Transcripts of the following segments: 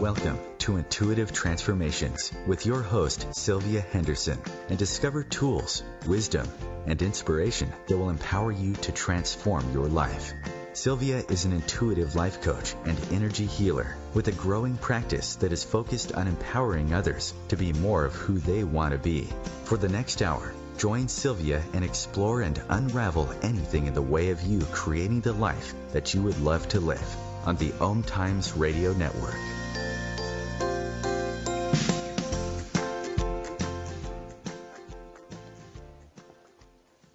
Welcome to Intuitive Transformations with your host, Sylvia Henderson, and discover tools, wisdom, and inspiration that will empower you to transform your life. Sylvia is an intuitive life coach and energy healer with a growing practice that is focused on empowering others to be more of who they want to be. For the next hour, join Sylvia and explore and unravel anything in the way of you creating the life that you would love to live on the OMTimes radio network.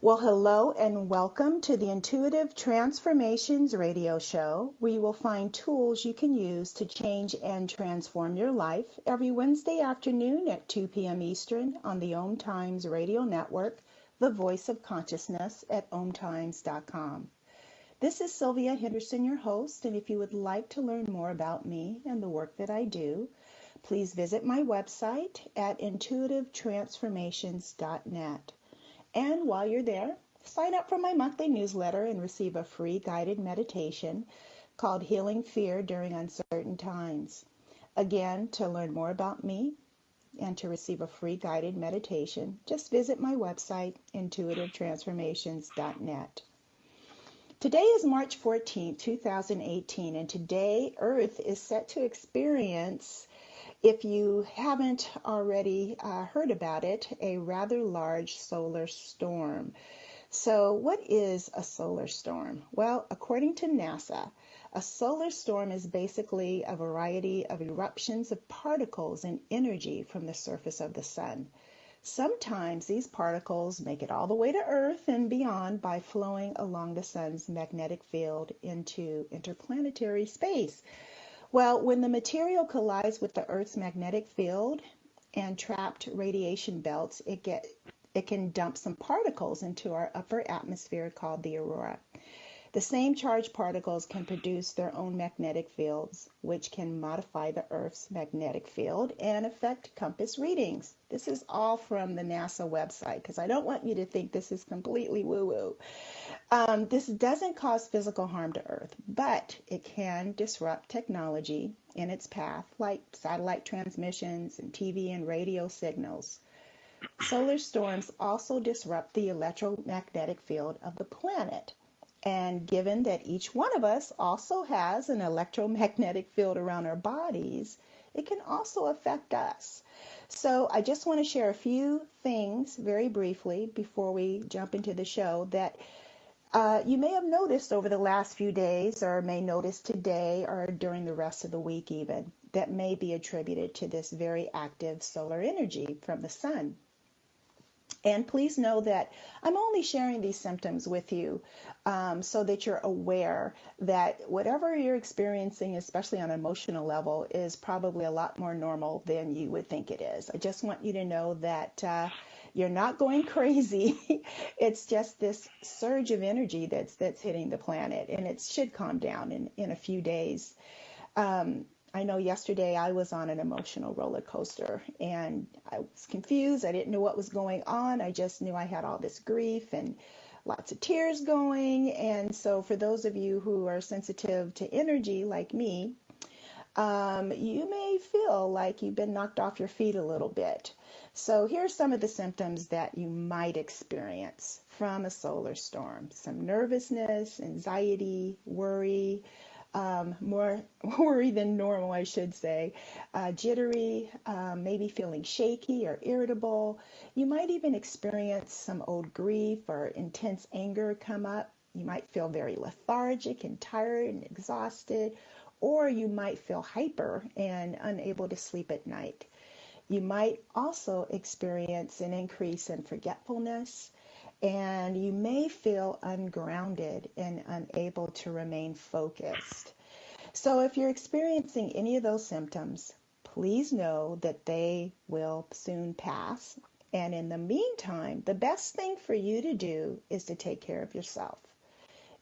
Well, hello and welcome to the Intuitive Transformations radio show, where you will find tools you can use to change and transform your life every Wednesday afternoon at 2 p.m. Eastern on the OMTimes radio network, the voice of consciousness at OMTimes.com. This is Sylvia Henderson, your host, and if you would like to learn more about me and the work that I do, please visit my website at intuitivetransformations.net. And while you're there, sign up for my monthly newsletter and receive a free guided meditation called Healing Fear During Uncertain Times. Again, to learn more about me and to receive a free guided meditation, just visit my website, intuitivetransformations.net. Today is March 14, 2018, and today Earth is set to experience, if you haven't already heard about it, a rather large solar storm. So what is a solar storm? Well, according to NASA, a solar storm is basically a variety of eruptions of particles and energy from the surface of the sun. Sometimes these particles make it all the way to Earth and beyond by flowing along the sun's magnetic field into interplanetary space. Well, when the material collides with the Earth's magnetic field and trapped radiation belts, it can dump some particles into our upper atmosphere called the aurora. The same charged particles can produce their own magnetic fields, which can modify the Earth's magnetic field and affect compass readings. This is all from the NASA website, because I don't want you to think this is completely woo-woo. This doesn't cause physical harm to Earth, but it can disrupt technology in its path, like satellite transmissions and TV and radio signals. Solar storms also disrupt the electromagnetic field of the planet. And given that each one of us also has an electromagnetic field around our bodies, it can also affect us. So I just want to share a few things very briefly before we jump into the show that you may have noticed over the last few days, or may notice today or during the rest of the week even, that may be attributed to this very active solar energy from the sun. And please know that I'm only sharing these symptoms with you so that you're aware that whatever you're experiencing, especially on an emotional level, is probably a lot more normal than you would think it is. I just want you to know that you're not going crazy. It's just this surge of energy that's hitting the planet, and it should calm down in a few days. I know yesterday I was on an emotional roller coaster and I was confused. I didn't know what was going on. I just knew I had all this grief and lots of tears going. And so for those of you who are sensitive to energy like me, you may feel like you've been knocked off your feet a little bit. So here's some of the symptoms that you might experience from a solar storm. Some nervousness, anxiety, worry, more worry than normal, I should say, jittery, maybe feeling shaky or irritable. You might even experience some old grief or intense anger come up. You might feel very lethargic and tired and exhausted, or you might feel hyper and unable to sleep at night. You might also experience an increase in forgetfulness, and you may feel ungrounded and unable to remain focused. So if you're experiencing any of those symptoms, please know that they will soon pass. And in the meantime, the best thing for you to do is to take care of yourself.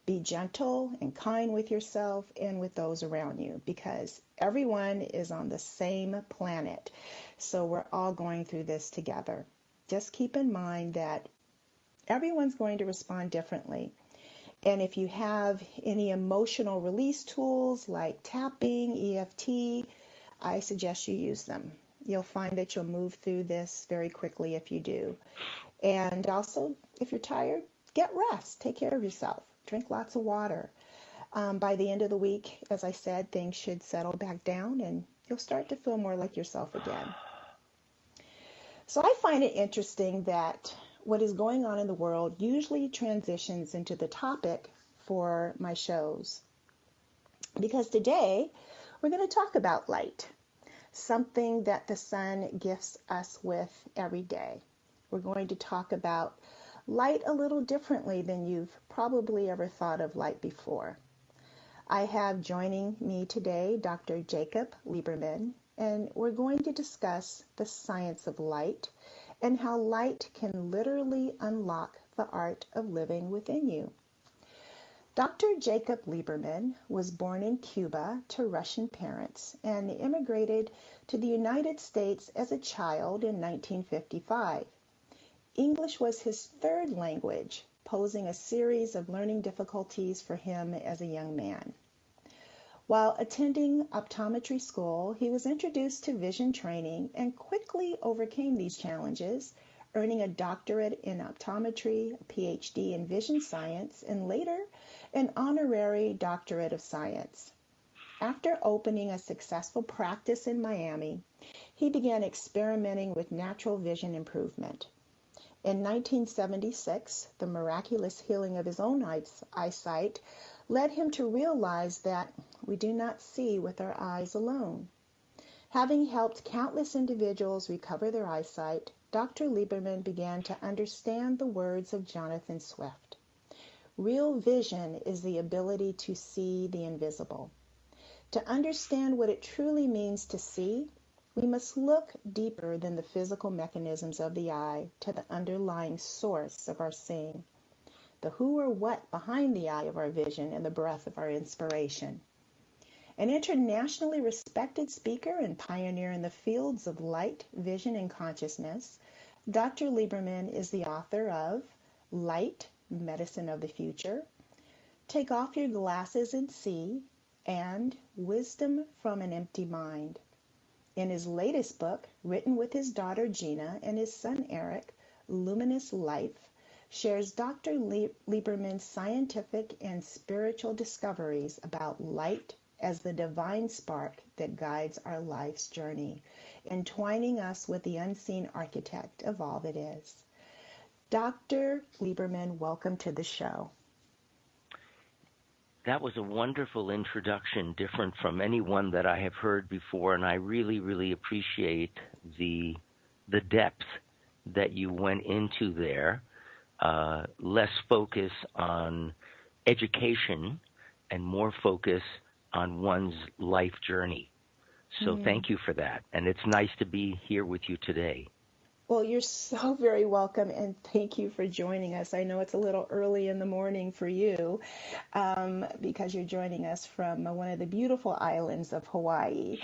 Be gentle and kind with yourself and with those around you, because everyone is on the same planet. So we're all going through this together. Just keep in mind that everyone's going to respond differently. And if you have any emotional release tools like tapping, EFT, I suggest you use them. You'll find that you'll move through this very quickly if you do. And also, if you're tired, get rest. Take care of yourself. Drink lots of water. By the end of the week, as I said, things should settle back down and you'll start to feel more like yourself again. So I find it interesting that what is going on in the world usually transitions into the topic for my shows. Because today we're going to talk about light, something that the sun gifts us with every day. We're going to talk about light a little differently than you've probably ever thought of light before. I have joining me today Dr. Jacob Liberman, and we're going to discuss the science of light and how light can literally unlock the art of living within you. Dr. Jacob Liberman was born in Cuba to Russian parents and immigrated to the United States as a child in 1955. English was his third language, posing a series of learning difficulties for him as a young man. While attending optometry school, he was introduced to vision training and quickly overcame these challenges, earning a doctorate in optometry, a PhD in vision science, and later an honorary Doctorate of Science. After opening a successful practice in Miami, he began experimenting with natural vision improvement. In 1976, the miraculous healing of his own eyesight led him to realize that we do not see with our eyes alone. Having helped countless individuals recover their eyesight, Dr. Liberman began to understand the words of Jonathan Swift. Real vision is the ability to see the invisible. To understand what it truly means to see, we must look deeper than the physical mechanisms of the eye to the underlying source of our seeing, the who or what behind the eye of our vision and the breath of our inspiration. An internationally respected speaker and pioneer in the fields of light, vision, and consciousness, Dr. Liberman is the author of Light, Medicine of the Future, Take Off Your Glasses and See, and Wisdom from an Empty Mind. In his latest book, written with his daughter Gina and his son Eric, Luminous Life, shares Dr. Liberman's scientific and spiritual discoveries about light as the divine spark that guides our life's journey, entwining us with the unseen architect of all that is. Dr. Liberman, welcome to the show. That was a wonderful introduction, different from any one that I have heard before, and I really, really appreciate the depth that you went into there. Less focus on education and more focus on one's life journey. So thank you for that. And it's nice to be here with you today. Well, you're so very welcome, and thank you for joining us. I know it's a little early in the morning for you because you're joining us from one of the beautiful islands of Hawaii.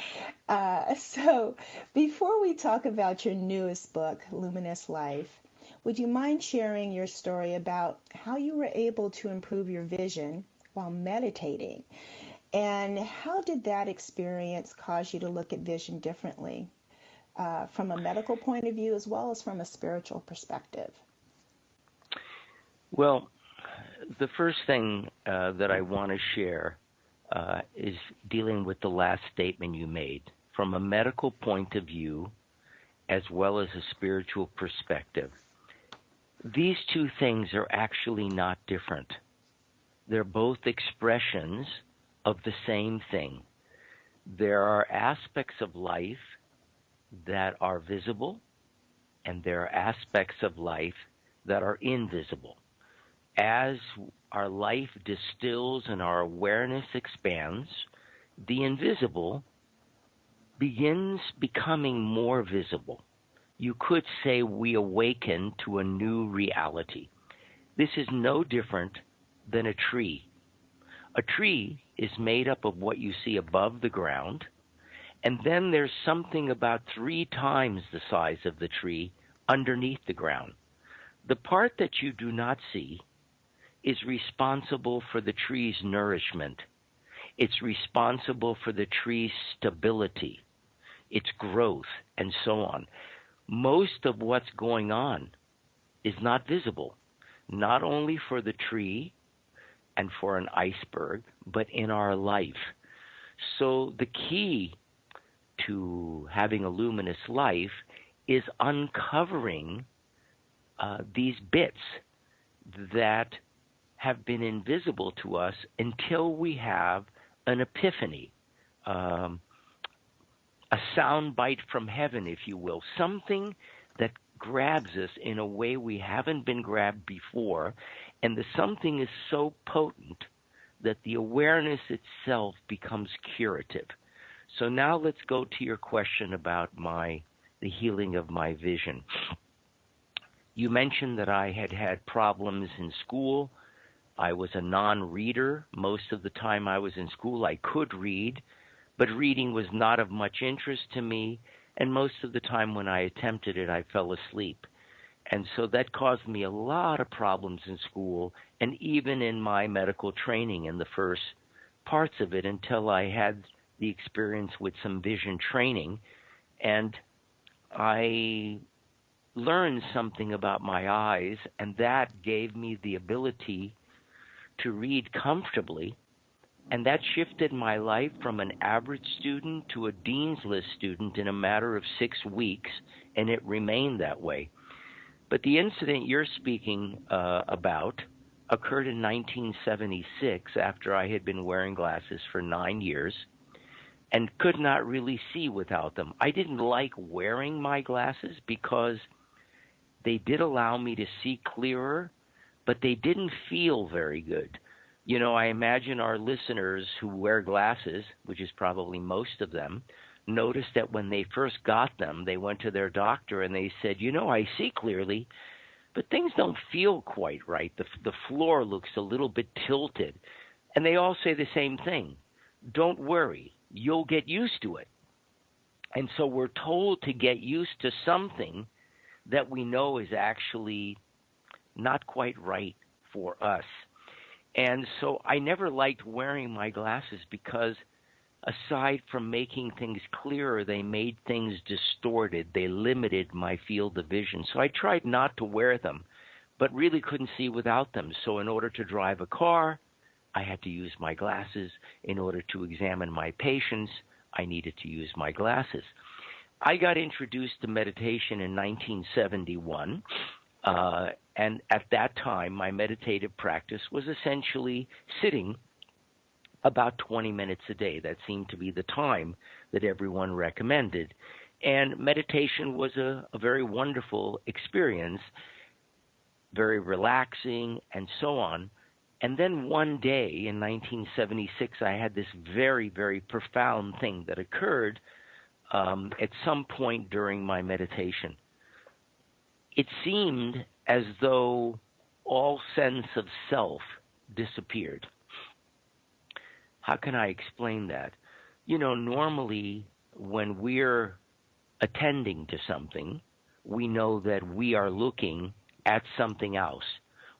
So before we talk about your newest book, Luminous Life, would you mind sharing your story about how you were able to improve your vision while meditating? And how did that experience cause you to look at vision differently? From a medical point of view as well as from a spiritual perspective? Well, the first thing that I want to share is dealing with the last statement you made. From a medical point of view as well as a spiritual perspective, these two things are actually not different. They're both expressions of the same thing. There are aspects of life that are visible, and there are aspects of life that are invisible. As our life distills and our awareness expands, the invisible begins becoming more visible. You could say we awaken to a new reality. This is no different than a tree. A tree is made up of what you see above the ground, and then there's something about 3 times the size of the tree underneath the ground. The part that you do not see is responsible for the tree's nourishment. It's responsible for the tree's stability. its growth, and so on. Most of what's going on is not visible, not only for the tree and for an iceberg, but in our life. So the key to having a luminous life is uncovering these bits that have been invisible to us until we have an epiphany, a sound bite from heaven, if you will, something that grabs us in a way we haven't been grabbed before, and the something is so potent that the awareness itself becomes curative. So now let's go to your question about the healing of my vision. You mentioned that I had had problems in school. I was a non-reader. Most of the time I was in school, I could read, but reading was not of much interest to me, and most of the time when I attempted it, I fell asleep. And so that caused me a lot of problems in school and even in my medical training in the first parts of it until I had the experience with some vision training. And I learned something about my eyes, and that gave me the ability to read comfortably. And that shifted my life from an average student to a dean's list student in a matter of 6 weeks, and it remained that way. But the incident you're speaking about occurred in 1976 after I had been wearing glasses for 9 years and could not really see without them. I didn't like wearing my glasses because they did allow me to see clearer, but they didn't feel very good. You know, I imagine our listeners who wear glasses, which is probably most of them, noticed that when they first got them, they went to their doctor and they said, you know, I see clearly, but things don't feel quite right. The floor looks a little bit tilted. And they all say the same thing. Don't worry, you'll get used to it. And so we're told to get used to something that we know is actually not quite right for us. And so I never liked wearing my glasses because aside from making things clearer, they made things distorted. They limited my field of vision. So I tried not to wear them, but really couldn't see without them. So in order to drive a car, I had to use my glasses. In order to examine my patients, I needed to use my glasses. I got introduced to meditation in 1971. And at that time, my meditative practice was essentially sitting about 20 minutes a day. That seemed to be the time that everyone recommended. And meditation was a very wonderful experience, very relaxing, and so on. And then one day in 1976, I had this very, very profound thing that occurred at some point during my meditation. It seemed as though all sense of self disappeared. How can I explain that? You know, normally when we're attending to something, we know that we are looking at something else,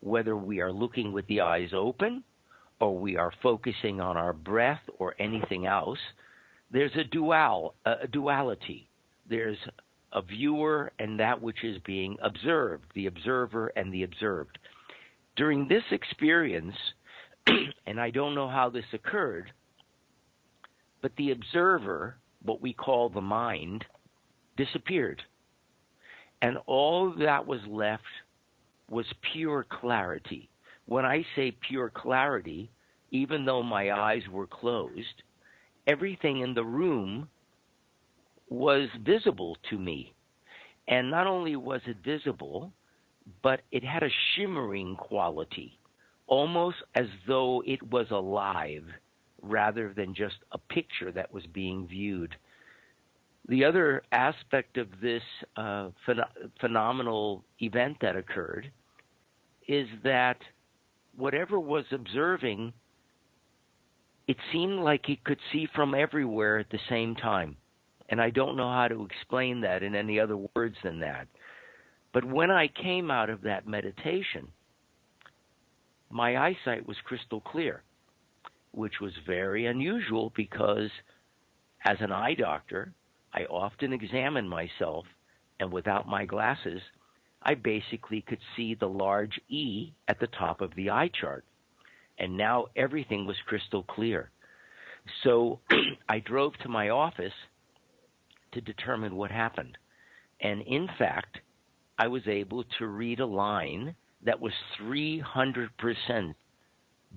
whether we are looking with the eyes open or we are focusing on our breath or anything else. There's a duality. There's a viewer and that which is being observed, the observer and the observed. During this experience, and I don't know how this occurred, but the observer, what we call the mind, disappeared. And all that was left was pure clarity. When I say pure clarity, even though my eyes were closed, everything in the room was visible to me. And not only was it visible, but it had a shimmering quality, almost as though it was alive rather than just a picture that was being viewed. The other aspect of this phenomenal event that occurred is that whatever was observing, it seemed like it could see from everywhere at the same time. And I don't know how to explain that in any other words than that. But when I came out of that meditation, my eyesight was crystal clear, which was very unusual because as an eye doctor, I often examined myself, and without my glasses, I basically could see the large E at the top of the eye chart. And now everything was crystal clear. So I drove to my office to determine what happened. And in fact, I was able to read a line that was 300%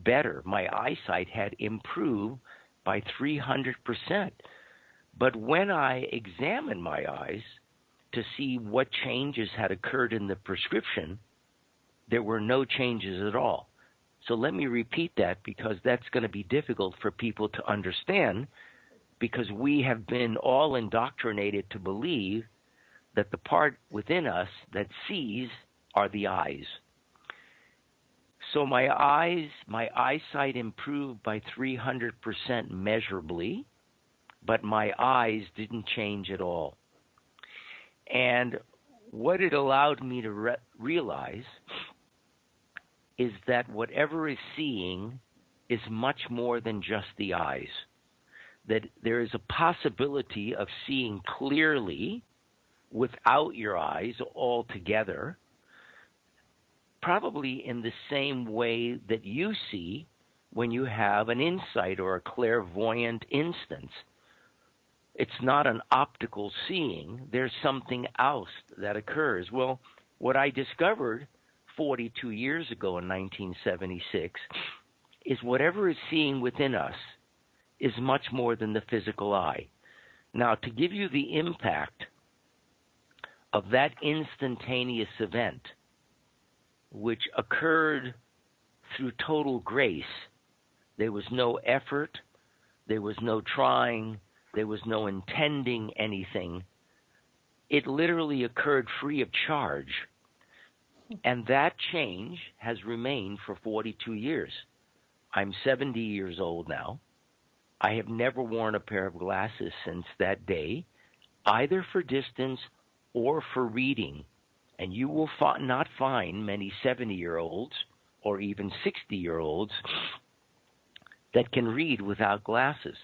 better. My eyesight had improved by 300%. But when I examined my eyes to see what changes had occurred in the prescription, there were no changes at all. So let me repeat that, because that's going to be difficult for people to understand, because we have been all indoctrinated to believe that the part within us that sees are the eyes. So my eyesight improved by 300% measurably, but my eyes didn't change at all. And what it allowed me to realize is that whatever is seeing is much more than just the eyes. That there is a possibility of seeing clearly without your eyes altogether, probably in the same way that you see when you have an insight or a clairvoyant instance. It's not an optical seeing. There's something else that occurs. Well, what I discovered 42 years ago in 1976 is whatever is seeing within us is much more than the physical eye. Now, to give you the impact of that instantaneous event, which occurred through total grace, there was no effort, there was no trying, there was no intending anything. It literally occurred free of charge. And that change has remained for 42 years. I'm 70 years old now. I have never worn a pair of glasses since that day, either for distance or for reading. And you will not find many 70-year-olds or even 60-year-olds that can read without glasses.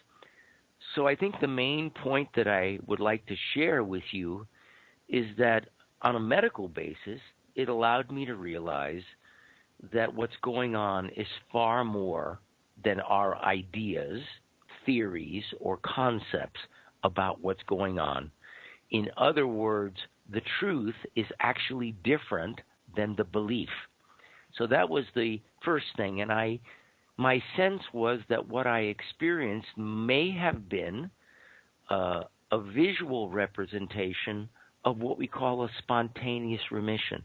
So I think the main point that I would like to share with you is that on a medical basis, it allowed me to realize that what's going on is far more than our ideas, theories, or concepts about what's going on. In other words, the truth is actually different than the belief. So that was the first thing. And my sense was that what I experienced may have been a visual representation of what we call a spontaneous remission,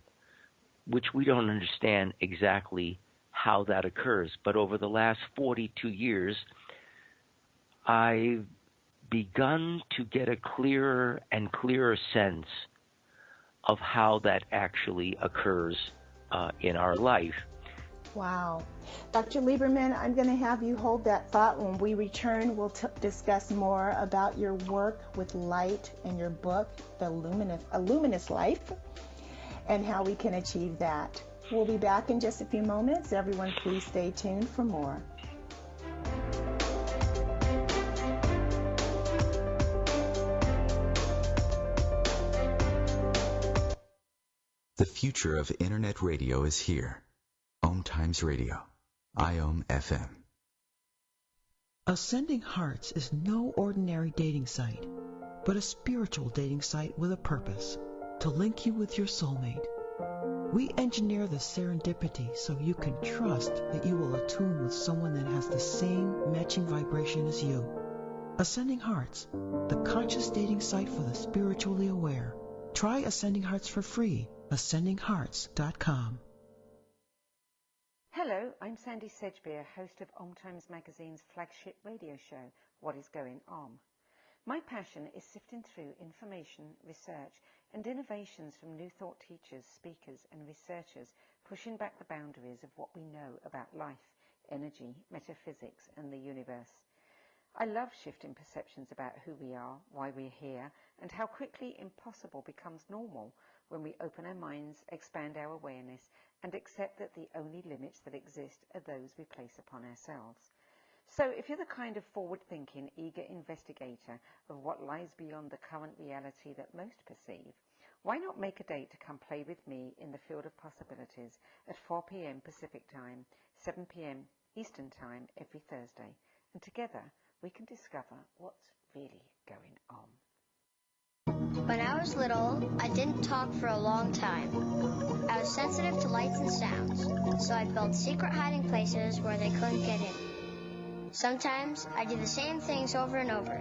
which we don't understand exactly how that occurs. But over the last 42 years, I've begun to get a clearer and clearer sense of how that actually occurs in our life. Wow. Dr. Liberman, I'm going to have you hold that thought. When we return, we'll discuss more about your work with light and your book, A Luminous Life, and how we can achieve that. We'll be back in just a few moments. Everyone, please stay tuned for more. The future of Internet radio is here. OMTimes Radio, IOM FM. Ascending Hearts is no ordinary dating site, but a spiritual dating site with a purpose, to link you with your soulmate. We engineer the serendipity so you can trust that you will attune with someone that has the same matching vibration as you. Ascending Hearts, the conscious dating site for the spiritually aware. Try Ascending Hearts for free. AscendingHearts.com. Hello, I'm Sandy Sedgbeer, host of OMTimes Magazine's flagship radio show, What is Going On? My passion is sifting through information, research, and innovations from new thought teachers, speakers, and researchers pushing back the boundaries of what we know about life, energy, metaphysics, and the universe. I love shifting perceptions about who we are, why we're here, and how quickly impossible becomes normal when we open our minds, expand our awareness, and accept that the only limits that exist are those we place upon ourselves. So if you're the kind of forward-thinking, eager investigator of what lies beyond the current reality that most perceive, why not make a date to come play with me in the field of possibilities at 4 p.m. Pacific Time, 7 p.m. Eastern Time every Thursday, and together we can discover what's really going on. When I was little, I didn't talk for a long time. I was sensitive to lights and sounds, so I built secret hiding places where they couldn't get in. Sometimes I did the same things over and over,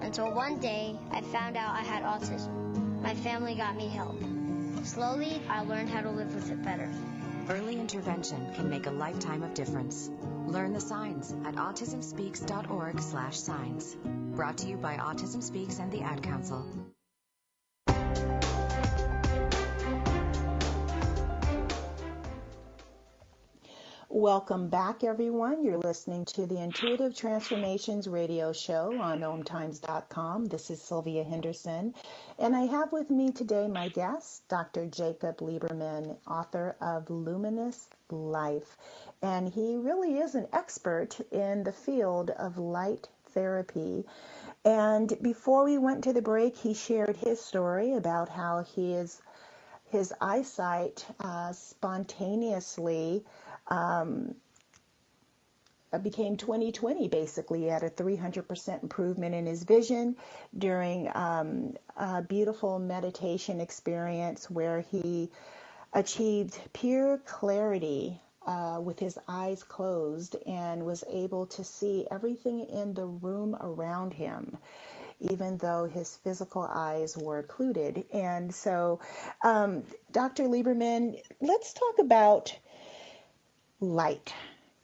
until one day I found out I had autism. My family got me help. Slowly, I learned how to live with it better. Early intervention can make a lifetime of difference. Learn the signs at autismspeaks.org/signs. Brought to you by Autism Speaks and the Ad Council. Welcome back, everyone. You're listening to the Intuitive Transformations radio show on OMTimes.com. This is Sylvia Henderson, and I have with me today my guest, Dr. Jacob Liberman, author of Luminous Life. And he really is an expert in the field of light therapy. And before we went to the break, he shared his story about how his eyesight spontaneously became 20/20. Basically, he had a 300% improvement in his vision during a beautiful meditation experience where he achieved pure clarity with his eyes closed and was able to see everything in the room around him, even though his physical eyes were occluded. And so, Dr. Lieberman, let's talk about light,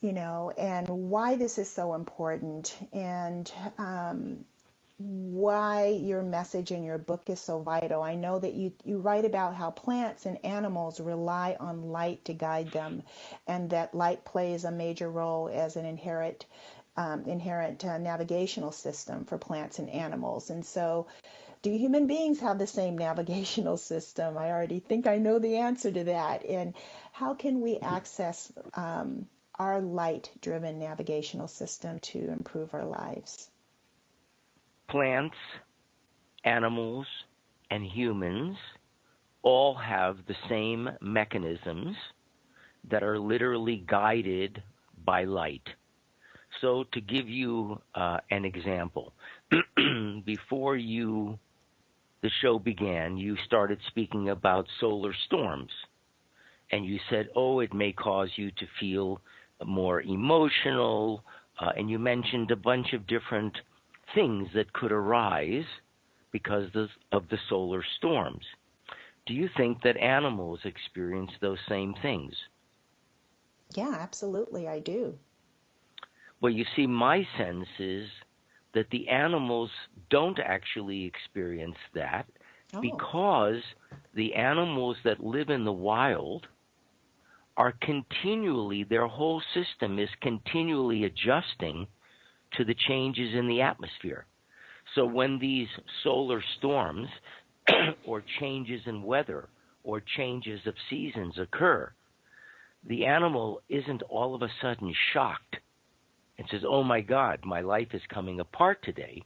and why this is so important, and why your message in your book is so vital. I know that you write about how plants and animals rely on light to guide them, and that light plays a major role as an inherent navigational system for plants and animals. And so, do human beings have the same navigational system? I already think I know the answer to that. And how can we access our light-driven navigational system to improve our lives? Plants, animals, and humans all have the same mechanisms that are literally guided by light. So to give you an example, before the show began, you started speaking about solar storms. And you said, it may cause you to feel more emotional. And you mentioned a bunch of different things that could arise because of the solar storms. Do you think that animals experience those same things? Yeah, absolutely, I do. Well, you see, my sense is that the animals don't actually experience that because the animals that live in the wild are continually, their whole system is continually adjusting to the changes in the atmosphere. So when these solar storms or changes in weather or changes of seasons occur, the animal isn't all of a sudden shocked and says, oh my God, my life is coming apart today,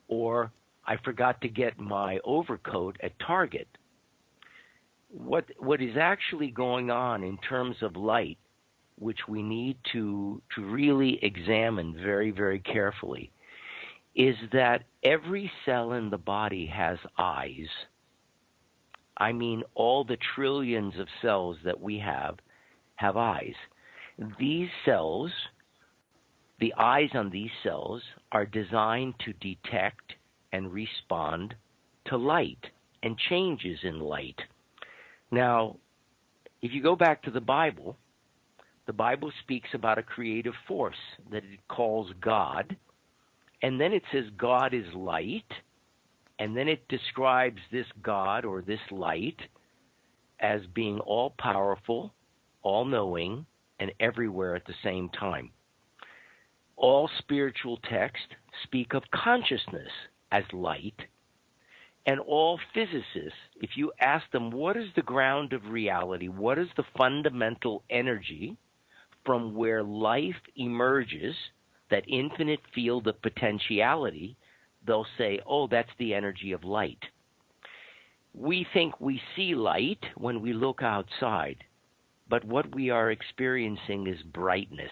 or I forgot to get my overcoat at Target. What is actually going on in terms of light, which we need to really examine very, very carefully, is that every cell in the body has eyes. I mean, all the trillions of cells that we have eyes. These cells, the eyes on these cells, are designed to detect and respond to light and changes in light. Now, if you go back to the Bible speaks about a creative force that it calls God, and then it says God is light, and then it describes this God or this light as being all-powerful, all-knowing, and everywhere at the same time. All spiritual texts speak of consciousness as light, and all physicists, if you ask them what is the ground of reality, what is the fundamental energy from where life emerges, that infinite field of potentiality, they'll say, oh, that's the energy of light. We think we see light when we look outside, but what we are experiencing is brightness.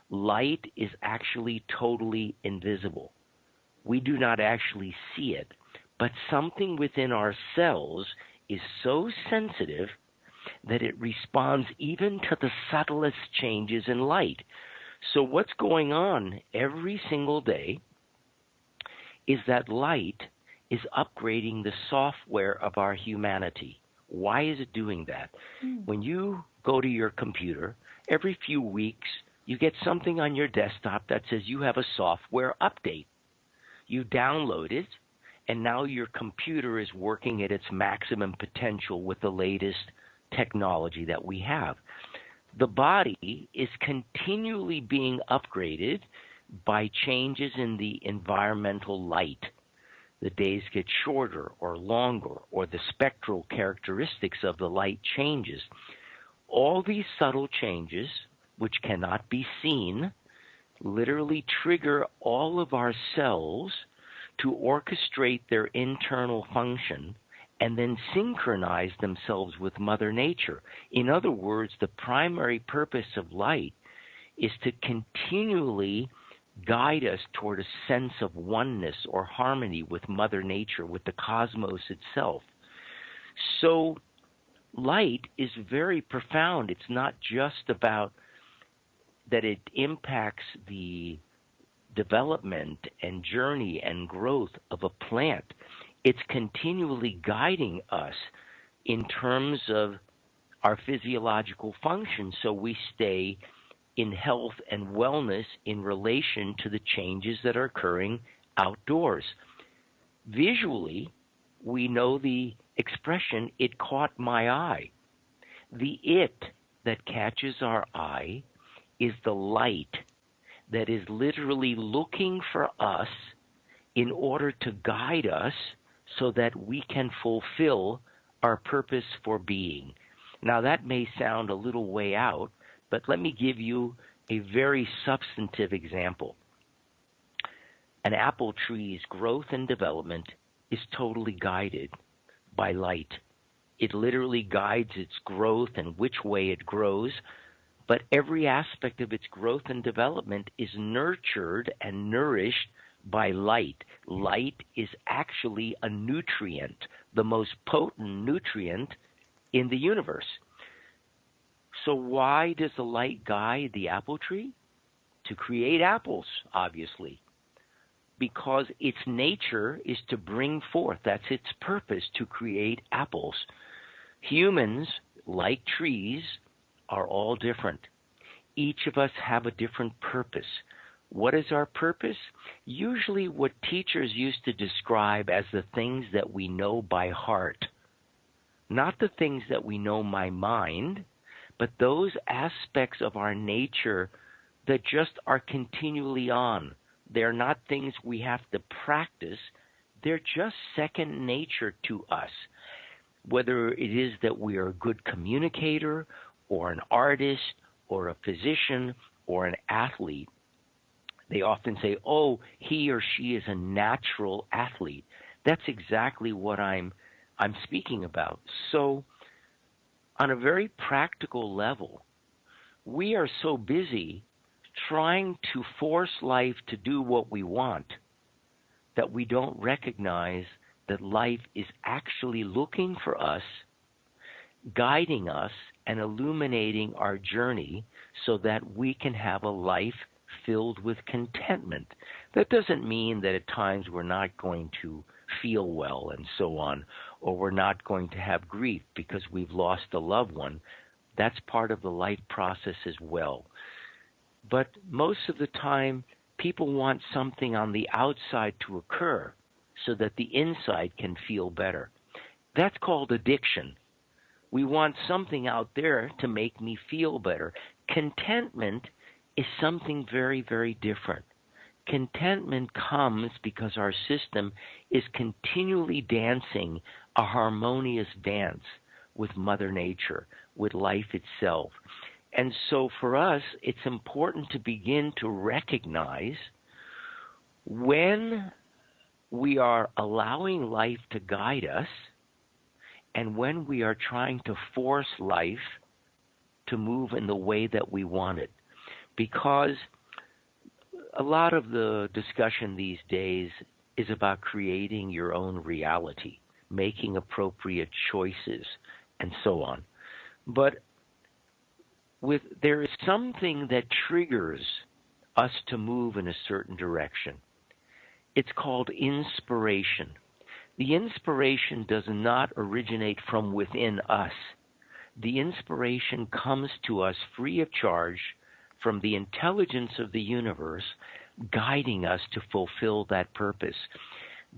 Light is actually totally invisible. We do not actually see it, but something within ourselves is so sensitive that it responds even to the subtlest changes in light. So what's going on every single day is that light is upgrading the software of our humanity. Why is it doing that? When you go to your computer, every few weeks you get something on your desktop that says you have a software update. You download it, and now your computer is working at its maximum potential with the latest technology that we have. The body is continually being upgraded by changes in the environmental light. The days get shorter or longer, or the spectral characteristics of the light changes. All these subtle changes, which cannot be seen, literally trigger all of our cells to orchestrate their internal function and then synchronize themselves with Mother Nature. In other words, the primary purpose of light is to continually guide us toward a sense of oneness or harmony with Mother Nature, with the cosmos itself. So light is very profound. It's not just about that it impacts the development and journey and growth of a plant. It's continually guiding us in terms of our physiological function, so we stay in health and wellness in relation to the changes that are occurring outdoors. Visually, we know the expression, "it caught my eye." The it that catches our eye is the light that is literally looking for us in order to guide us so that we can fulfill our purpose for being. Now, that may sound a little way out, but let me give you a very substantive example. An apple tree's growth and development is totally guided by light. It literally guides its growth and which way it grows, but every aspect of its growth and development is nurtured and nourished by light. Light is actually a nutrient, the most potent nutrient in the universe. So why does the light guide the apple tree? To create apples, obviously. Because its nature is to bring forth, that's its purpose, to create apples. Humans, like trees, are all different. Each of us have a different purpose. What is our purpose? Usually what teachers used to describe as the things that we know by heart. Not the things that we know by mind, but those aspects of our nature that just are continually on. They're not things we have to practice. They're just second nature to us. Whether it is that we are a good communicator or an artist or a physician or an athlete, they often say, oh, he or she is a natural athlete. That's exactly what I'm speaking about. So on a very practical level, we are so busy trying to force life to do what we want that we don't recognize that life is actually looking for us, guiding us, and illuminating our journey so that we can have a life filled with contentment. That doesn't mean that at times we're not going to feel well and so on, or we're not going to have grief because we've lost a loved one. That's part of the life process as well. But most of the time, people want something on the outside to occur so that the inside can feel better. That's called addiction. We want something out there to make me feel better. Contentment is something very, very different. Contentment comes because our system is continually dancing a harmonious dance with Mother Nature, with life itself. And so for us, it's important to begin to recognize when we are allowing life to guide us and when we are trying to force life to move in the way that we want it. Because a lot of the discussion these days is about creating your own reality, making appropriate choices, and so on. But there is something that triggers us to move in a certain direction. It's called inspiration. The inspiration does not originate from within us. The inspiration comes to us free of charge from the intelligence of the universe, guiding us to fulfill that purpose.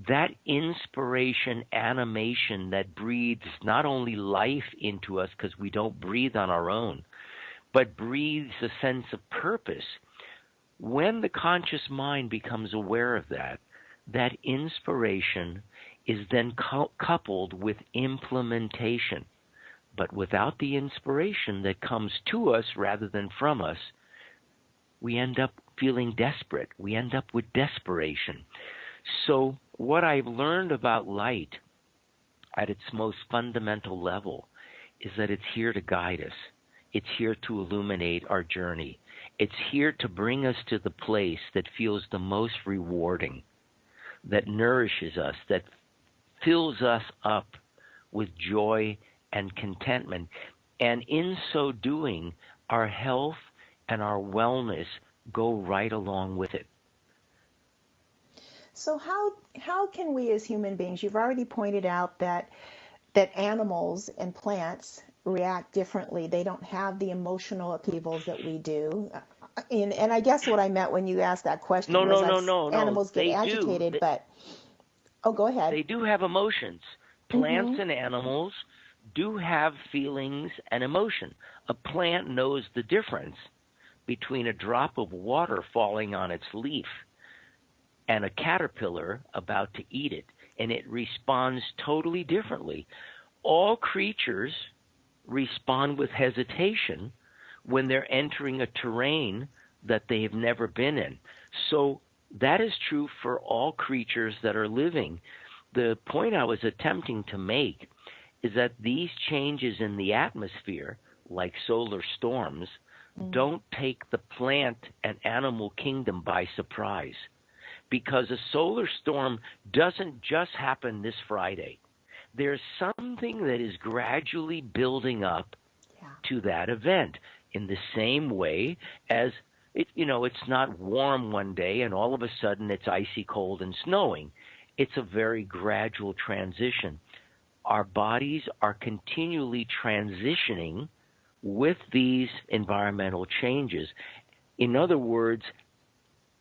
That inspiration, animation that breathes not only life into us, because we don't breathe on our own, but breathes a sense of purpose. When the conscious mind becomes aware of that, that inspiration is then coupled with implementation. But without the inspiration that comes to us rather than from us, we end up feeling desperate. We end up with desperation. So what I've learned about light at its most fundamental level is that it's here to guide us. It's here to illuminate our journey. It's here to bring us to the place that feels the most rewarding, that nourishes us, that fills us up with joy and contentment. And in so doing, our health and our wellness go right along with it. So how can we as human beings, you've already pointed out that animals and plants react differently. They don't have the emotional upheavals that we do. And I guess what I meant when you asked that question was animals get agitated, but go ahead. They do have emotions. Plants and animals do have feelings and emotion. A plant knows the difference between a drop of water falling on its leaf and a caterpillar about to eat it, and it responds totally differently. All creatures respond with hesitation when they're entering a terrain that they have never been in. So that is true for all creatures that are living. The point I was attempting to make is that these changes in the atmosphere, like solar storms, don't take the plant and animal kingdom by surprise. Because a solar storm doesn't just happen this Friday. There's something that is gradually building up to that event, in the same way as it's not warm one day and all of a sudden it's icy cold and snowing. It's a very gradual transition. Our bodies are continually transitioning with these environmental changes. In other words,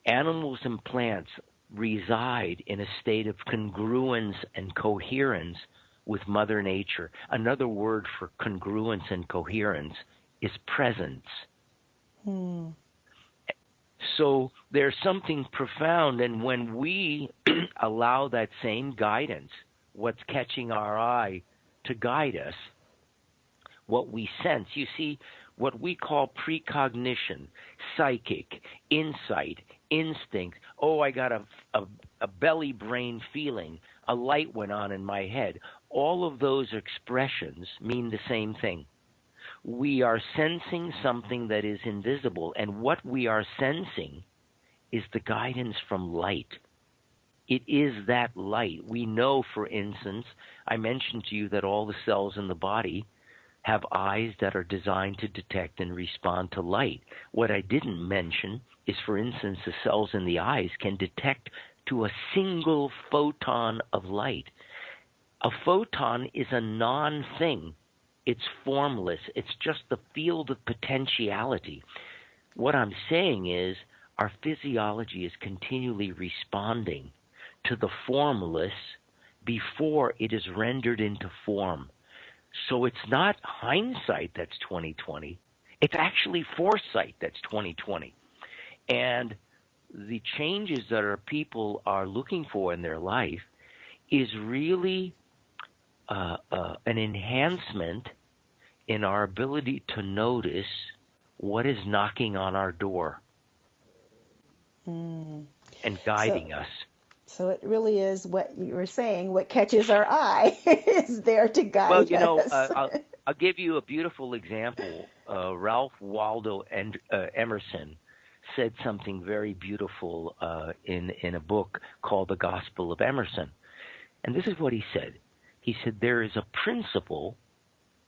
animals and plants reside in a state of congruence and coherence with Mother Nature. Another word for congruence and coherence is presence. So there's something profound, and when we allow that same guidance, what's catching our eye, to guide us, what we sense, you see, what we call precognition, psychic, insight, instinct. Oh, I got a belly brain feeling. A light went on in my head. All of those expressions mean the same thing. We are sensing something that is invisible, and what we are sensing is the guidance from light. It is that light. We know, for instance, I mentioned to you that all the cells in the body have eyes that are designed to detect and respond to light. What I didn't mention is, for instance, the cells in the eyes can detect to a single photon of light. A photon is a non-thing. It's formless. It's just the field of potentiality. What I'm saying is our physiology is continually responding to the formless before it is rendered into form. So it's not hindsight that's 2020. It's actually foresight that's 2020. And the changes that our people are looking for in their life is really an enhancement in our ability to notice what is knocking on our door and guiding us. So it really is what you were saying, what catches our eye is there to guide us. I'll give you a beautiful example. Ralph Waldo Emerson said something very beautiful in a book called The Gospel of Emerson. And this is what he said. He said, there is a principle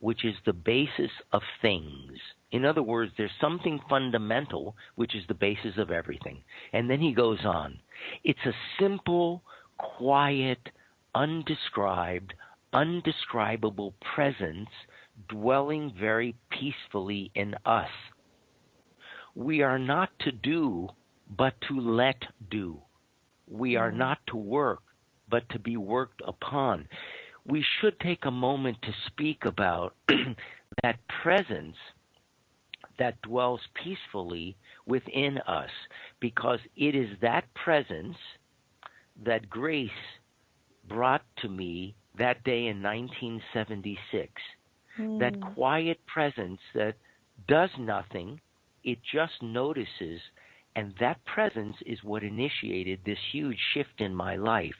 which is the basis of things. In other words, there's something fundamental which is the basis of everything. And then he goes on. It's a simple, quiet, undescribed, undescribable presence dwelling very peacefully in us. We are not to do, but to let do. We are not to work, but to be worked upon. We should take a moment to speak about that presence that dwells peacefully within us, because it is that presence that grace brought to me that day in 1976. That quiet presence that does nothing, it just notices, and that presence is what initiated this huge shift in my life.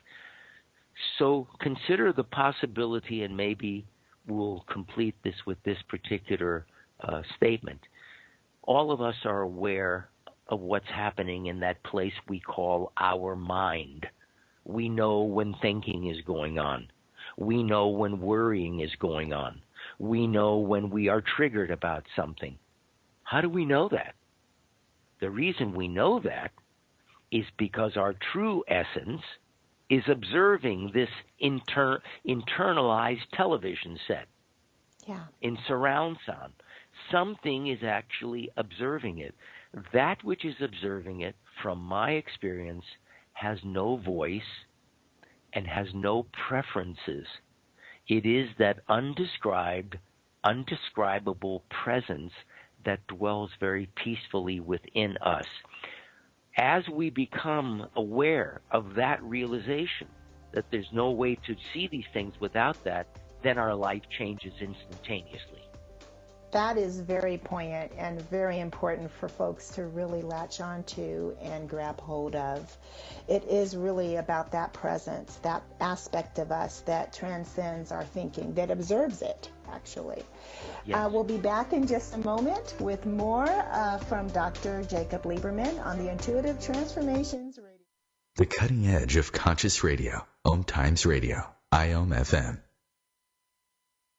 So consider the possibility, and maybe we'll complete this with this particular statement. All of us are aware of what's happening in that place we call our mind. We know when thinking is going on. We know when worrying is going on. We know when we are triggered about something. How do we know that? The reason we know that is because our true essence is observing this internalized television set in surround sound. Something is actually observing it. That which is observing it, from my experience, has no voice and has no preferences. It is that undescribed, undescribable presence that dwells very peacefully within us. As we become aware of that realization, that there's no way to see these things without that, then our life changes instantaneously. That is very poignant and very important for folks to really latch on to and grab hold of. It is really about that presence, that aspect of us that transcends our thinking, that observes it, actually. Yes. We'll be back in just a moment with more from Dr. Jacob Liberman on the Intuitive Transformations Radio. The cutting edge of conscious radio, OMTimes Radio, IOM-FM.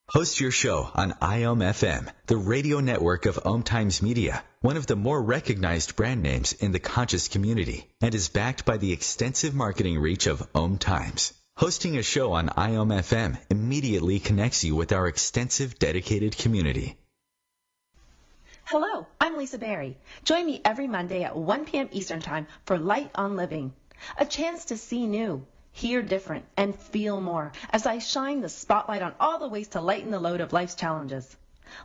Host your show on IOM-FM, the radio network of OMTimes Media, one of the more recognized brand names in the conscious community, and is backed by the extensive marketing reach of OMTimes. Hosting a show on IOM-FM immediately connects you with our extensive dedicated community. Hello, I'm Lisa Berry. Join me every Monday at 1 p.m. Eastern Time for Light on Living, a chance to see new, hear different, and feel more as I shine the spotlight on all the ways to lighten the load of life's challenges.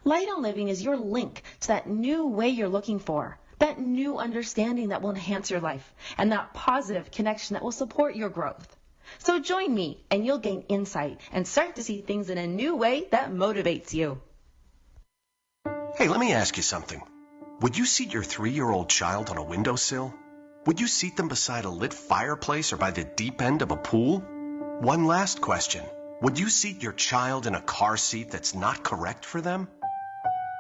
Light on Living is your link to that new way you're looking for, that new understanding that will enhance your life, and that positive connection that will support your growth. So join me and you'll gain insight and start to see things in a new way that motivates you. Hey, let me ask you something. Would you seat your 3-year-old child on a windowsill? Would you seat them beside a lit fireplace or by the deep end of a pool? One last question. Would you seat your child in a car seat that's not correct for them?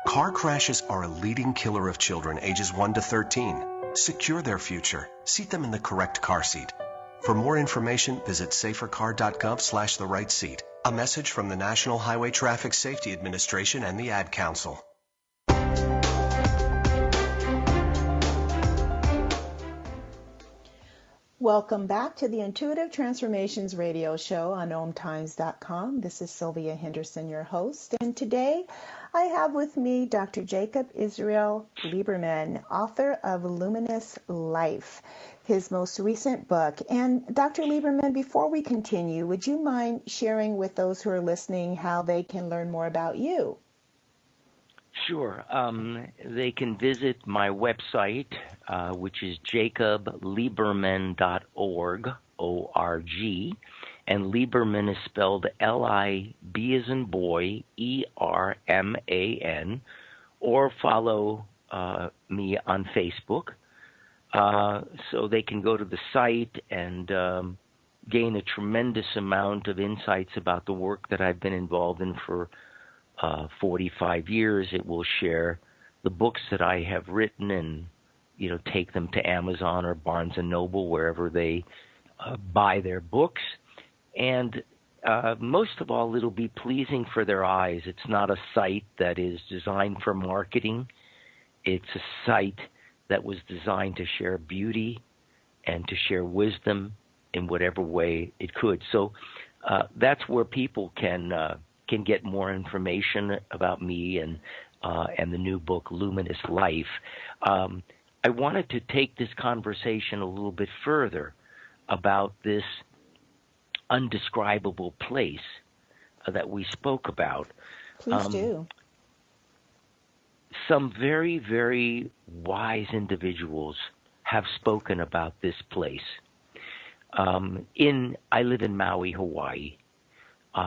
Car crashes are a leading killer of children ages 1 to 13. Secure their future. Seat them in the correct car seat. For more information, visit safercar.gov/the right seat. A message from the National Highway Traffic Safety Administration and the Ad Council. Welcome back to the Intuitive Transformations Radio Show on OMTimes.com. This is Sylvia Henderson, your host, and today I have with me Dr. Jacob Israel Liberman, author of Luminous Life, his most recent book. And Dr. Liberman, before we continue, would you mind sharing with those who are listening how they can learn more about you? Sure. They can visit my website, which is jacobliberman.org, O-R-G, and Liberman is spelled L-I-B as in boy, E-R-M-A-N, or follow me on Facebook. So they can go to the site and gain a tremendous amount of insights about the work that I've been involved in for 45 years. It will share the books that I have written and, take them to Amazon or Barnes & Noble, wherever they buy their books. And most of all, it'll be pleasing for their eyes. It's not a site that is designed for marketing. It's a site that was designed to share beauty and to share wisdom in whatever way it could. So that's where people can get more information about me and the new book, Luminous Life. I wanted to take this conversation a little bit further about this undescribable place that we spoke about. Please do. Some very, very wise individuals have spoken about this place. I live in Maui, Hawaii.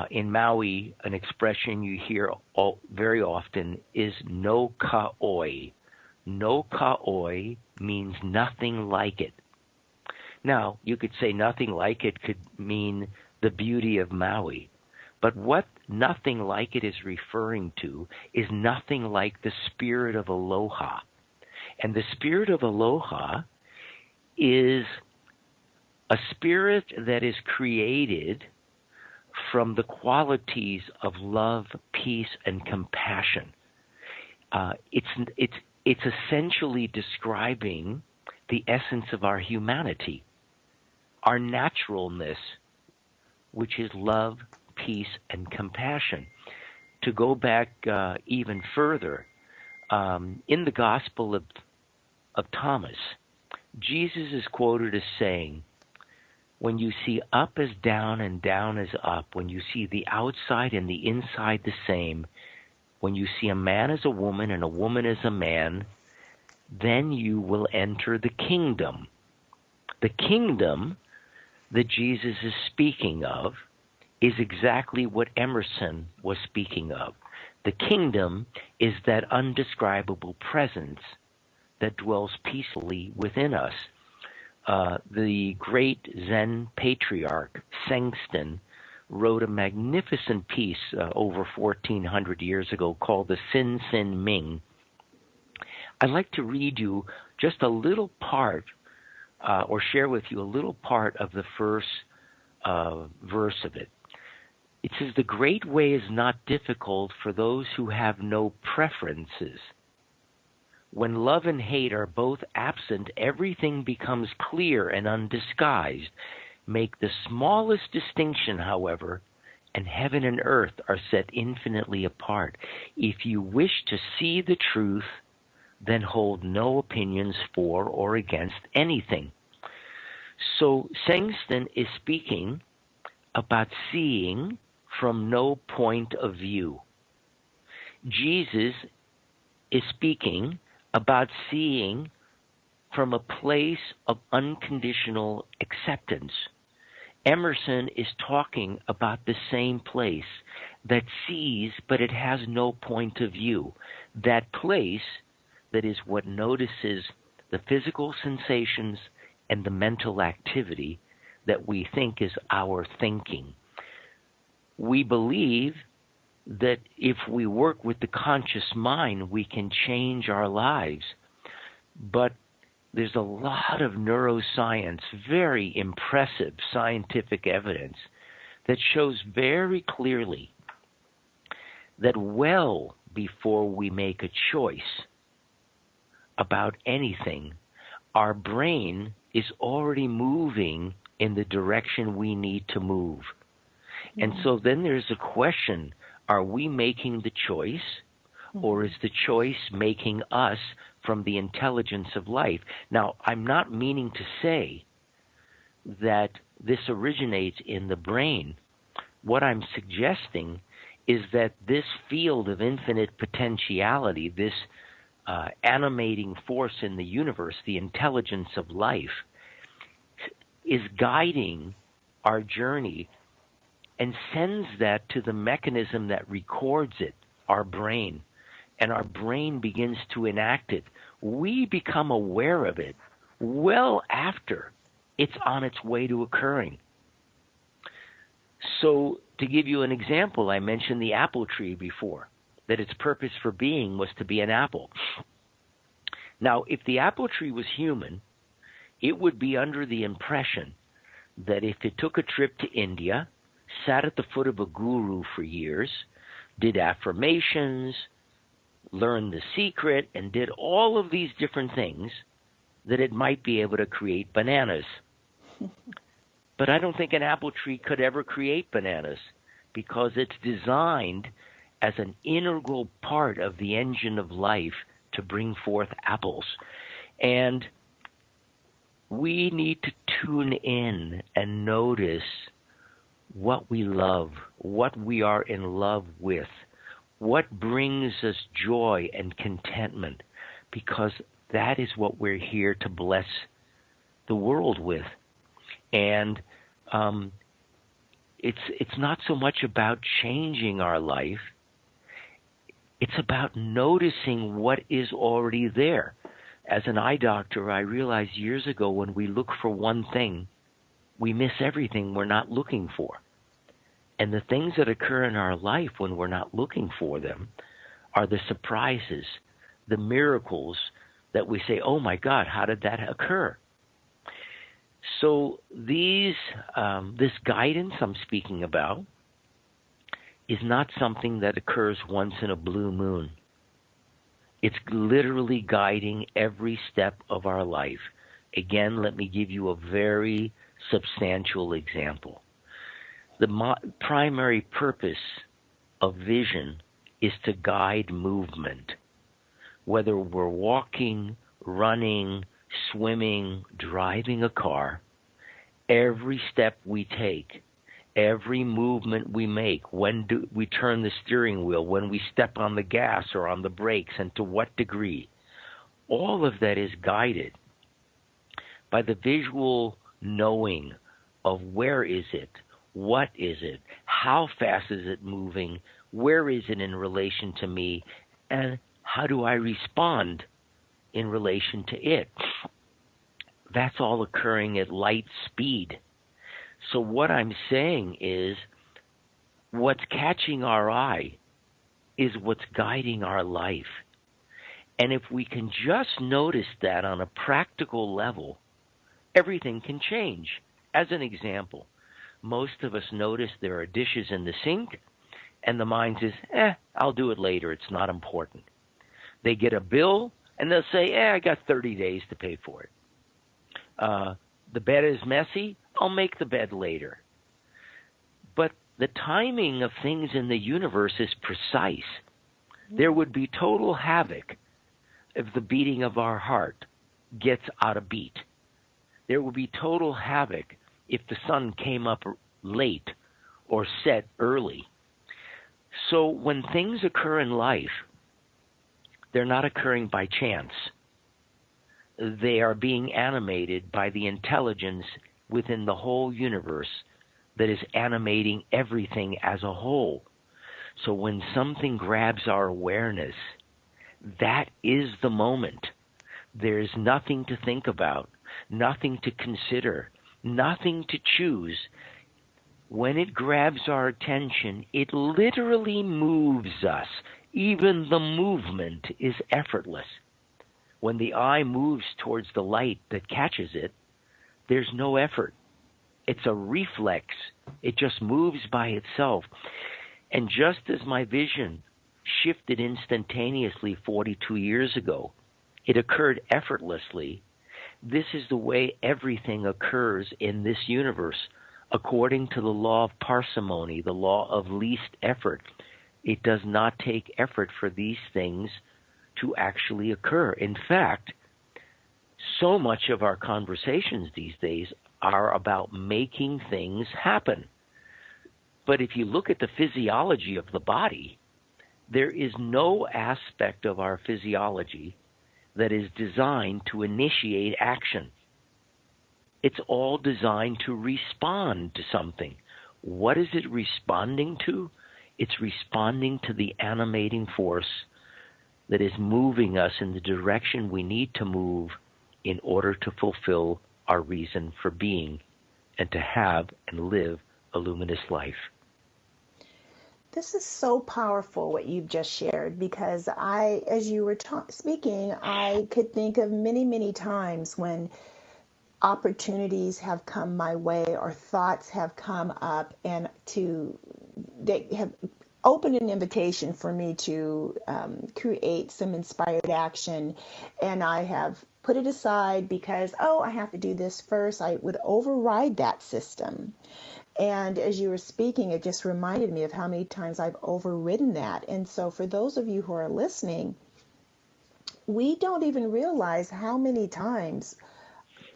In Maui, an expression you hear very often is no ka'oi. No ka'oi means nothing like it. Now, you could say nothing like it could mean the beauty of Maui. But what nothing like it is referring to is nothing like the spirit of aloha. And the spirit of aloha is a spirit that is created from the qualities of love, peace, and compassion. It's essentially describing the essence of our humanity, our naturalness, which is love, peace, and compassion. To go back even further, in the Gospel of Thomas, Jesus is quoted as saying, when you see up as down and down as up, when you see the outside and the inside the same, when you see a man as a woman and a woman as a man, then you will enter the kingdom. The kingdom that Jesus is speaking of is exactly what Emerson was speaking of. The kingdom is that undescribable presence that dwells peacefully within us. The great Zen patriarch, Sengsten, wrote a magnificent piece over 1,400 years ago called the Sin Sin Ming. I'd like to read you just a little part, or share with you a little part of the first verse of it. It says, the great way is not difficult for those who have no preferences. When love and hate are both absent, everything becomes clear and undisguised. Make the smallest distinction, however, and heaven and earth are set infinitely apart. If you wish to see the truth, then hold no opinions for or against anything. So Sengsten is speaking about seeing from no point of view. Jesus is speaking about seeing from a place of unconditional acceptance. Emerson is talking about the same place that sees, but it has no point of view. That place that is what notices the physical sensations and the mental activity that we think is our thinking. We believe that if we work with the conscious mind, we can change our lives. But there's a lot of neuroscience, very impressive scientific evidence that shows very clearly that well before we make a choice about anything, our brain is already moving in the direction we need to move. And so then there's a question, are we making the choice, or is the choice making us from the intelligence of life? Now, I'm not meaning to say that this originates in the brain. What I'm suggesting is that this field of infinite potentiality, this animating force in the universe, the intelligence of life, is guiding our journey and sends that to the mechanism that records it, our brain. and our brain begins to enact it, we become aware of it well after it's on its way to occurring. So to give you an example, I mentioned the apple tree before, that its purpose for being was to be an apple. Now, if the apple tree was human, it would be under the impression that if it took a trip to India, sat at the foot of a guru for years, did affirmations, learned the secret, and did all of these different things, that it might be able to create bananas. But I don't think an apple tree could ever create bananas because it's designed as an integral part of the engine of life to bring forth apples. And we need to tune in and notice what we love, what we are in love with, what brings us joy and contentment, because that is what we're here to bless the world with. And it's not so much about changing our life. It's about noticing what is already there. As an eye doctor, I realized years ago when we look for one thing, we miss everything we're not looking for. And the things that occur in our life when we're not looking for them are the surprises, the miracles that we say, oh my God, how did that occur? So this guidance I'm speaking about is not something that occurs once in a blue moon. It's literally guiding every step of our life. Again, let me give you a very substantial example. The primary purpose of vision is to guide movement. Whether we're walking, running, swimming, driving a car, every step we take, every movement we make, when do we turn the steering wheel, when we step on the gas or on the brakes, and to what degree, all of that is guided by the visual knowing of where is it, what is it, how fast is it moving, where is it in relation to me, and how do I respond in relation to it. That's all occurring at light speed. So what I'm saying is what's catching our eye is what's guiding our life. And if we can just notice that on a practical level, everything can change. As an example, most of us notice there are dishes in the sink, and the mind says, I'll do it later, it's not important. They get a bill, and they'll say, I got 30 days to pay for it. The bed is messy, I'll make the bed later. But the timing of things in the universe is precise. There would be total havoc if the beating of our heart gets out of beat. There would be total havoc if the sun came up late or set early. So when things occur in life, they're not occurring by chance. They are being animated by the intelligence within the whole universe that is animating everything as a whole. So when something grabs our awareness, that is the moment. There's nothing to think about, nothing to consider, nothing to choose. When it grabs our attention, it literally moves us. Even the movement is effortless. When the eye moves towards the light that catches it, there's no effort. It's a reflex. It just moves by itself. And just as my vision shifted instantaneously 42 years ago, it occurred effortlessly. This is the way everything occurs in this universe, according to the law of parsimony, the law of least effort. It does not take effort for these things to actually occur. In fact, so much of our conversations these days are about making things happen. But if you look at the physiology of the body, there is no aspect of our physiology that is designed to initiate action. It's all designed to respond to something. What is it responding to? It's responding to the animating force that is moving us in the direction we need to move in order to fulfill our reason for being and to have and live a luminous life. This is so powerful what you've just shared, because as you were speaking, I could think of many, many times when opportunities have come my way or thoughts have come up, and they have opened an invitation for me to create some inspired action, and I have put it aside because, I have to do this first. I would override that system. And as you were speaking, it just reminded me of how many times I've overridden that. And so for those of you who are listening, we don't even realize how many times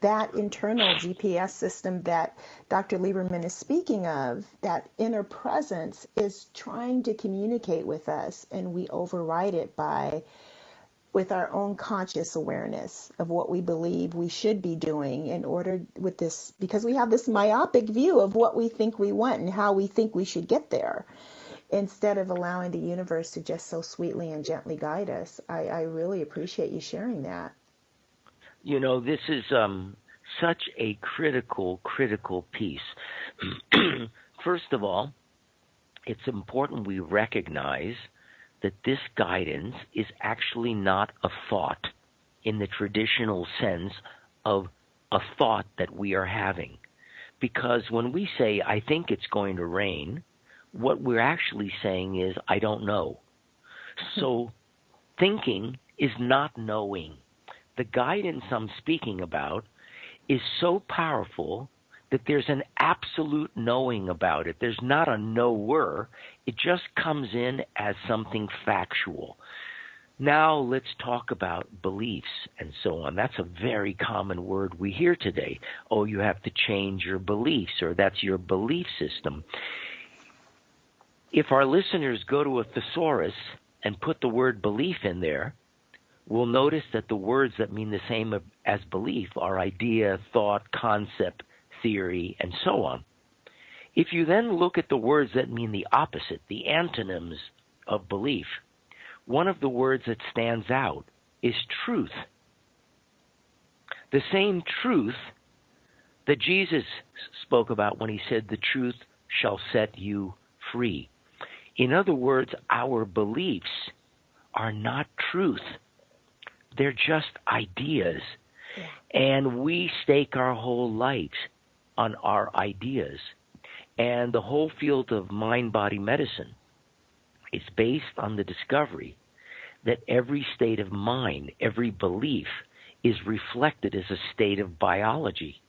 that internal GPS system that Dr. Liberman is speaking of, that inner presence, is trying to communicate with us, and we override it with our own conscious awareness of what we believe we should be doing in order with this, because we have this myopic view of what we think we want and how we think we should get there, instead of allowing the universe to just so sweetly and gently guide us. I really appreciate you sharing that. This is such a critical piece. First of all, it's important we recognize that this guidance is actually not a thought in the traditional sense of a thought that we are having. Because when we say, I think it's going to rain, what we're actually saying is, I don't know. So thinking is not knowing. The guidance I'm speaking about is so powerful that there's an absolute knowing about it. There's not a knower. It just comes in as something factual. Now let's talk about beliefs and so on. That's a very common word we hear today. Oh, you have to change your beliefs, or that's your belief system. If our listeners go to a thesaurus and put the word belief in there, we'll notice that the words that mean the same as belief are idea, thought, concept, theory, and so on. If you then look at the words that mean the opposite, the antonyms of belief, one of the words that stands out is truth. The same truth that Jesus spoke about when he said, the truth shall set you free. In other words, our beliefs are not truth. They're just ideas. And we stake our whole lives on our ideas. And the whole field of mind-body medicine is based on the discovery that every state of mind, every belief, is reflected as a state of biology.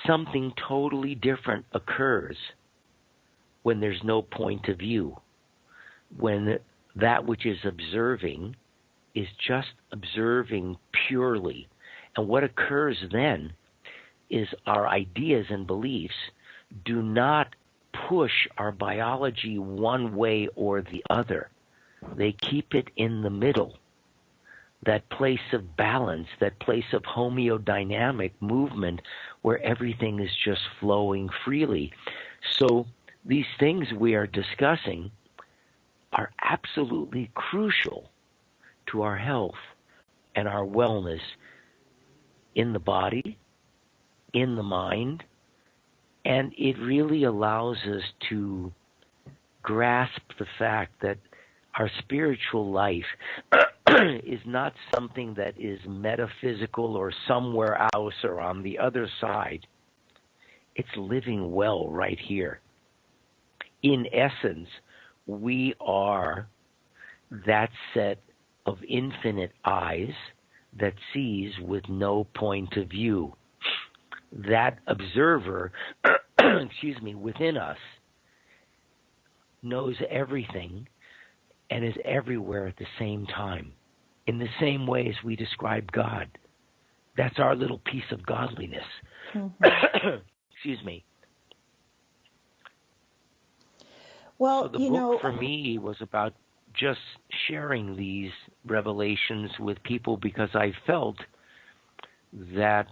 Something totally different occurs when there's no point of view, when that which is observing is just observing purely. And what occurs then is our ideas and beliefs do not push our biology one way or the other. They keep it in the middle, that place of balance, that place of homeodynamic movement where everything is just flowing freely. So these things we are discussing are absolutely crucial to our health and our wellness in the body, in the mind, and it really allows us to grasp the fact that our spiritual life is not something that is metaphysical or somewhere else or on the other side. It's living well right here. In essence, we are that set of infinite eyes that sees with no point of view. That observer, within us knows everything and is everywhere at the same time, in the same way as we describe God. That's our little piece of godliness. Mm-hmm. Well, so the book for me was about just sharing these revelations with people because I felt that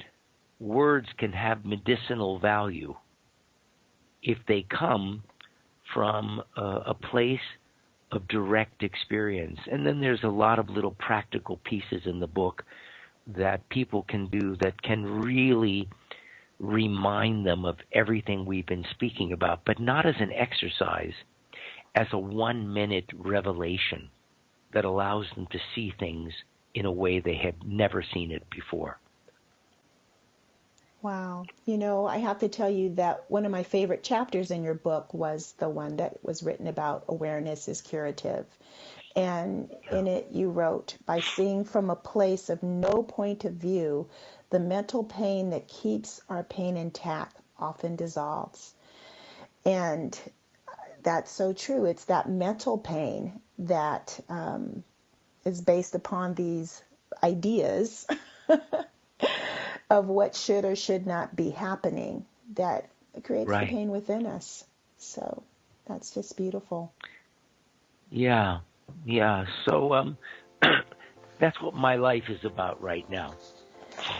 words can have medicinal value if they come from a place of direct experience. And then there's a lot of little practical pieces in the book that people can do that can really remind them of everything we've been speaking about, but not as an exercise, as a 1-minute revelation that allows them to see things in a way they had never seen it before. Wow. You know, I have to tell you that one of my favorite chapters in your book was the one that was written about awareness is curative. And in it you wrote, by seeing from a place of no point of view, the mental pain that keeps our pain intact often dissolves. And that's so true. It's that mental pain that is based upon these ideas of what should or should not be happening that creates the pain within us. So that's just beautiful. Yeah. So that's what my life is about right now.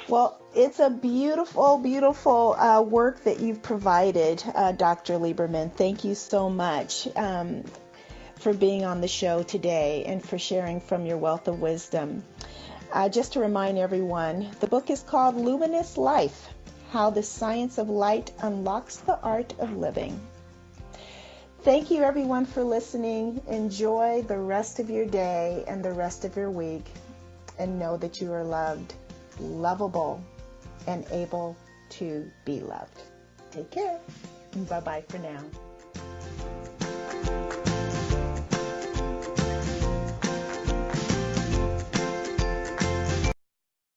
Well, it's a beautiful, beautiful work that you've provided, Dr. Liberman. Thank you so much for being on the show today and for sharing from your wealth of wisdom. Just to remind everyone, the book is called Luminous Life, How the Science of Light Unlocks the Art of Living. Thank you, everyone, for listening. Enjoy the rest of your day and the rest of your week, and know that you are loved, lovable, and able to be loved. Take care. Bye-bye for now.